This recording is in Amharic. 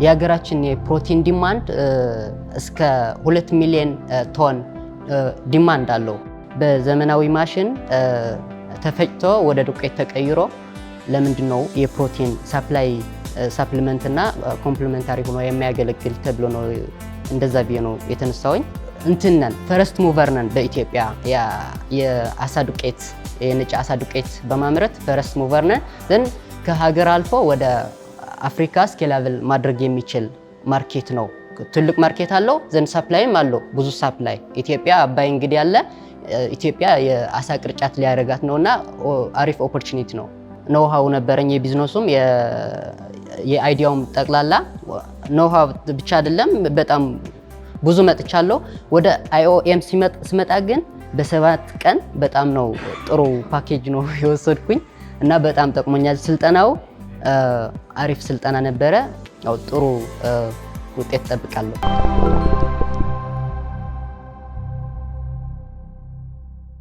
የሀገራችን የፕሮቲን ዲማንድ እስከ 2 ሚሊዮን ቶን ዲማንድ አለው። በዘመናዊ ማሽን ተፈጭቶ ወደ ዱቄት ተቀይሮ ለምንድነው የፕሮቲን ሳፕሊመንት እና ኮምፕሊመንታሪ ሆኖ የሚያገለግል ተብሎ ነው እንደዛ ቢሆን ነው የተነሳውኝ። እንትነን ፈረስት ሙቨር ነን በኢትዮጵያ የአሳ ዱቄት የነጭ አሳ ዱቄት በማምረት ፈረስት ሙቨር ነን። ዘን ከሀገር አልፎ ወደ አፍሪካ ስኬላብል ማድረግ የሚችል ማርኬት ነው። ትልቅ ማርኬት አለው። ዘን ሰፕላይም አለው ብዙ ሰፕላይ። ኢትዮጵያ አባይ እንግዲህ ያለ ኢትዮጵያ የአሳ ቅርጫት ሊያደርጋት ነውና አሪፍ ኦፖርቹኒቲ ነው። ኖሃው ነበረኝ የቢዝነሱም የአይዲያውም ጠቅላላ ኖሃው ብቻ አይደለም በጣም ብዙ መጥቻለሁ። ወደ IOM ሲመጣ ግን በ7 ቀን በጣም ነው ጥሩ ፓኬጅ ነው የወሰድኩኝ እና በጣም ጠቅሞኛል። ስልጠናው አሪፍ ስልጠና ነበረ። ያው ጥሩ ውጤት ጠብቃለሁ።